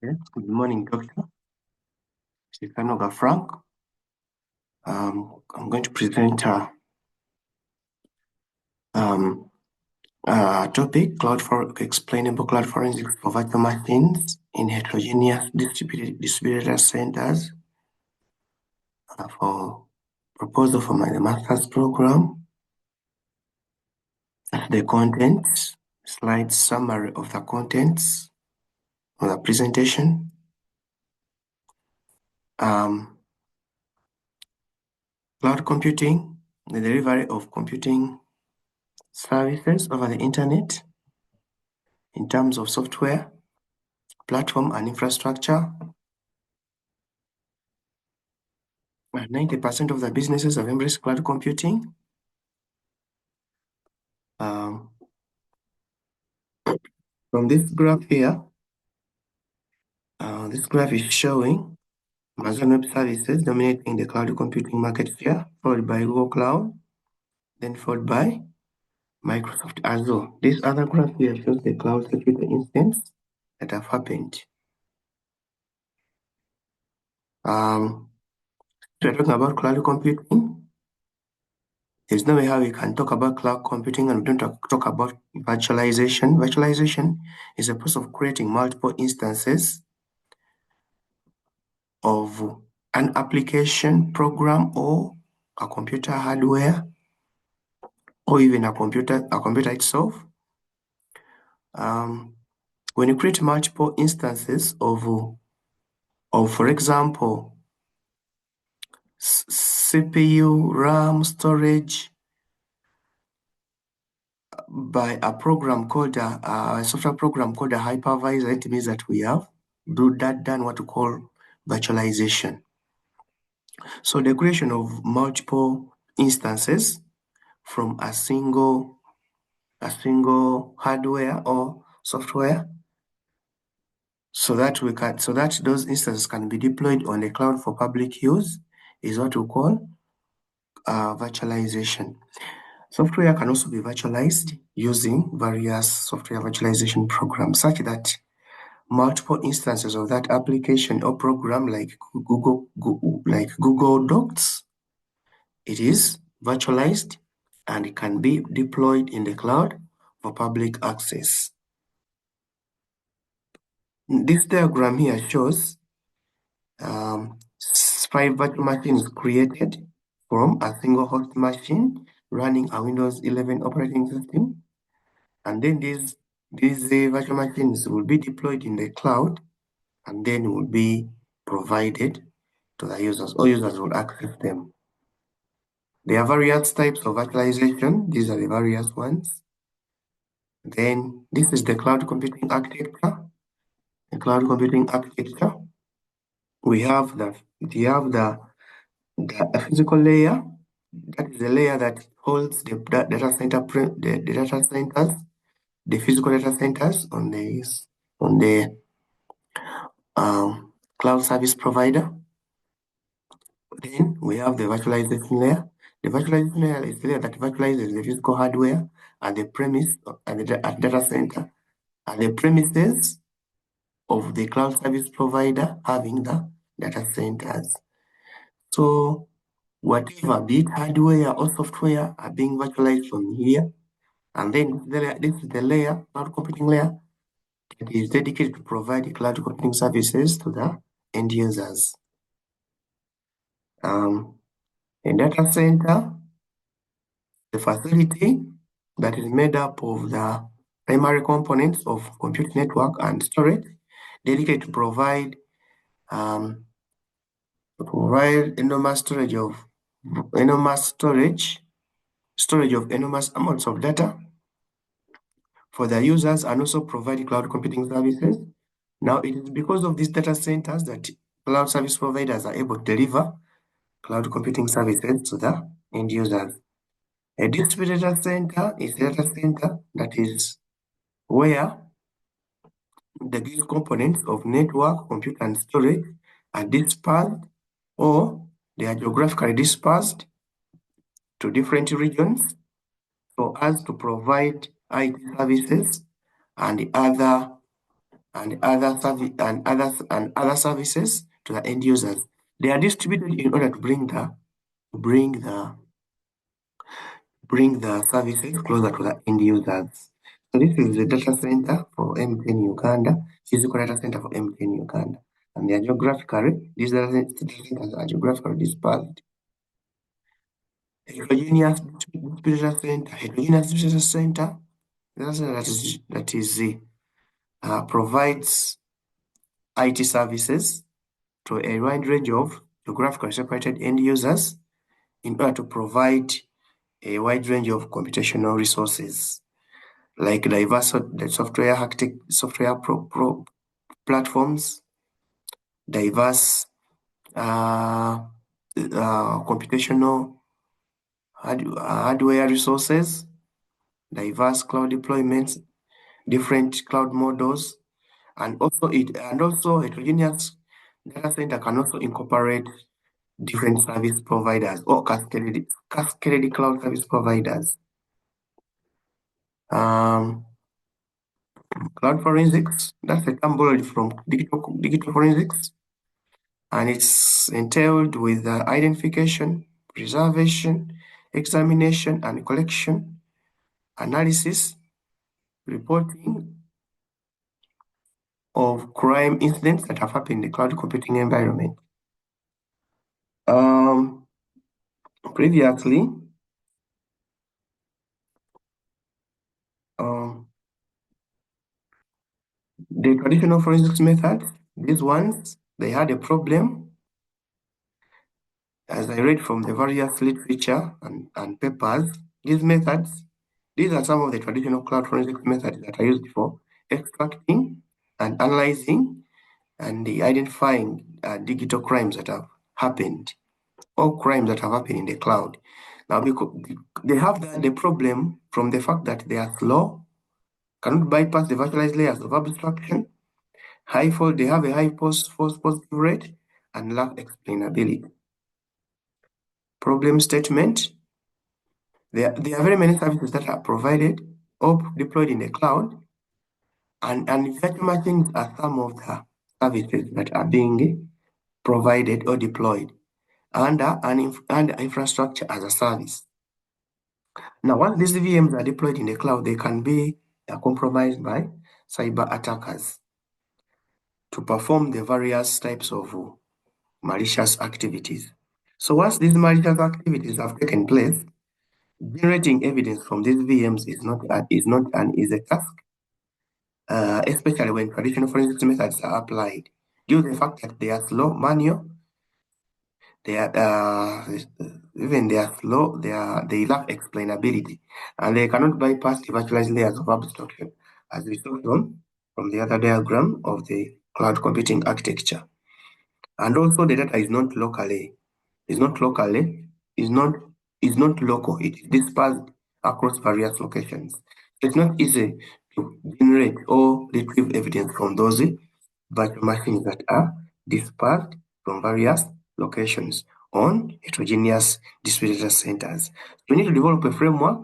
Yes, good morning, Doctor. Shikanoga Frank. I'm going to present a topic, explainable cloud forensics for virtual machines in heterogeneous distributed data centers for proposal for my master's program. The contents, slide summary of the contents of the presentation. Cloud computing, the delivery of computing services over the internet in terms of software, platform and infrastructure. 90% of the businesses have embraced cloud computing. From this graph here, this graph is showing Amazon Web Services dominating the cloud computing market share, followed by Google Cloud, then followed by Microsoft Azure. This other graph here shows the cloud security incidents that have happened. We're talking about cloud computing. There's no way how we can talk about cloud computing and we don't talk about virtualization. Virtualization is a process of creating multiple instances of an application, program, or a computer hardware, or even a computer itself. When you create multiple instances of for example, CPU, RAM, storage, by a program called a software program called a hypervisor, it means that we have done what we call virtualization. So the creation of multiple instances from a single hardware or software, so that those instances can be deployed on the cloud for public use, is what we call virtualization. Software can also be virtualized using various software virtualization programs, such that multiple instances of that application or program, like Google Docs, it is virtualized and it can be deployed in the cloud for public access. This diagram here shows 5 virtual machines created from a single host machine running a Windows 11 operating system, and then these virtual machines will be deployed in the cloud and then will be provided to the users. All users will access them. There are various types of virtualization. These are the various ones. Then this is the cloud computing architecture. The cloud computing architecture, we have the physical layer. That is the layer that holds the data centers, the physical data centers on the cloud service provider. Then we have the virtualization layer. The virtualization layer is the layer that virtualizes the physical hardware at the premise and the data center and the premises of the cloud service provider having the data centers. So whatever, be it hardware or software, are being virtualized from here. And then this is the layer, cloud computing layer, that is dedicated to provide cloud computing services to the end users. A data center, the facility that is made up of the primary components of compute network and storage, dedicated to provide enormous storage of enormous amounts of data for the users, and also provide cloud computing services. Now, it is because of these data centers that cloud service providers are able to deliver cloud computing services to the end users. A distributed data center is a data center that is where the these components of network, compute, and storage are dispersed, or they are geographically dispersed to different regions so as to provide IT services and other and other services to the end users. They are distributed in order to bring the services closer to the end users. So this is the data center for M10 Uganda, physical data center for M10 Uganda. And they are geographically, these data centers are geographically dispersed. Heterogeneous data center, provides IT services to a wide range of geographically separated end users in order to provide a wide range of computational resources like diverse software platforms, diverse computational hardware resources, diverse cloud deployments, different cloud models, and also heterogeneous data center can also incorporate different service providers or cascaded cloud service providers. Cloud forensics, that's a term borrowed from digital forensics, and it's entailed with identification, preservation, examination, and collection, analysis, reporting of crime incidents that have happened in the cloud computing environment. Previously, the traditional forensics methods, these ones, they had a problem. As I read from the various literature and papers, these are some of the traditional cloud forensics methods that are used for extracting and analyzing and identifying digital crimes that have happened, or crimes that have happened in the cloud. Now, because they have the problem from the fact that they are slow, cannot bypass the virtualized layers of abstraction, they have a high false positive rate, and lack explainability. Problem statement. There are very many services that are provided or deployed in the cloud, and virtual machines are some of the services that are being provided or deployed under infrastructure as a service. Now, once these VMs are deployed in the cloud, they can be compromised by cyber attackers to perform the various types of malicious activities. So once these malicious activities have taken place, generating evidence from these VMs is not an easy task, especially when traditional forensic methods are applied. Due to the fact that they are slow, manual, they lack explainability, and they cannot bypass the virtualized layers of abstraction, as we saw from the other diagram of the cloud computing architecture. And also, the data is not local. It is local. It is dispersed across various locations. So it's not easy to generate or retrieve evidence from those virtual machines that are dispersed from various locations on heterogeneous distributed data centers. We need to develop a framework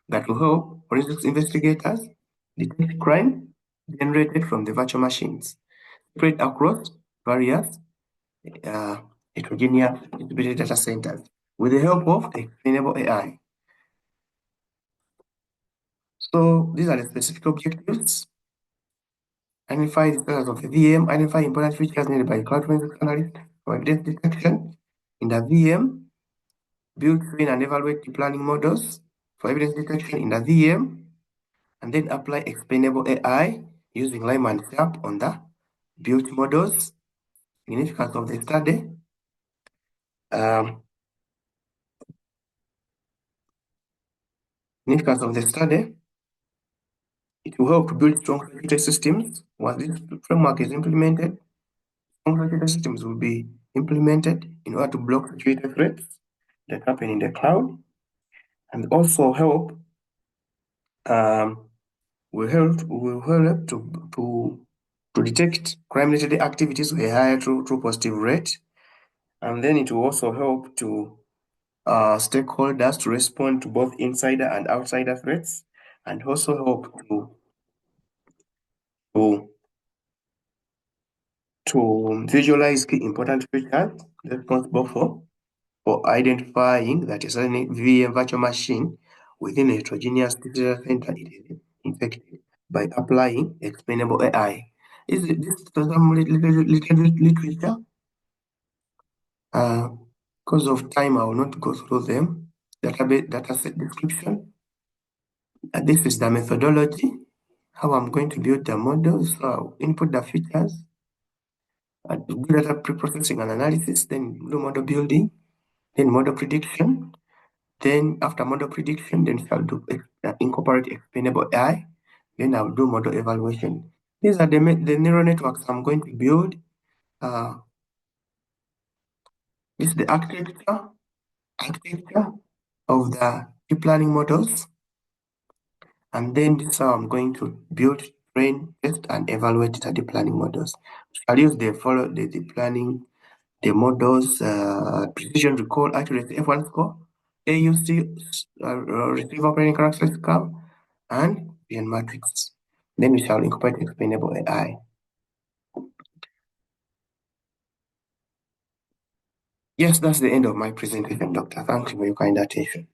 that will help forensics investigators detect crime generated from the virtual machines spread across various heterogeneous distributed data centers with the help of explainable AI. So these are the specific objectives. Identify the status of the VM, identify important features needed by cloud forensics analysts for evidence detection in the VM, build, train, and evaluate the planning models for evidence detection in the VM, and then apply explainable AI using Lime and Sharp on the built models. Significance of the study. Significance of the study. It will help to build strong security systems. Once this framework is implemented, strong security systems will be implemented in order to block security threats that happen in the cloud, and also will help to detect crime-related activities with a higher true positive rate, and then it will also help to stakeholders to respond to both insider and outsider threats, and also help to to visualize key important features responsible for identifying that a certain VM virtual machine within a heterogeneous data center is infected by applying explainable AI. Is this some literature? Because of time, I will not go through them. Dataset description. This is the methodology, how I'm going to build the models. So I'll input the features, do data pre-processing and analysis, then do model building, then model prediction. Then after model prediction, then shall do incorporate explainable AI. Then I'll do model evaluation. These are the neural networks I'm going to build. This is the architecture of the deep learning models. And then this is how I'm going to build, train, test, and evaluate the deep learning models. I'll use the deep learning, the models, precision recall, accuracy, F1 score, AUC, retrieve operating characteristics curve, and Bayesian matrix. Then we shall incorporate explainable AI. Yes, that's the end of my presentation, Doctor. Thank you for your kind attention.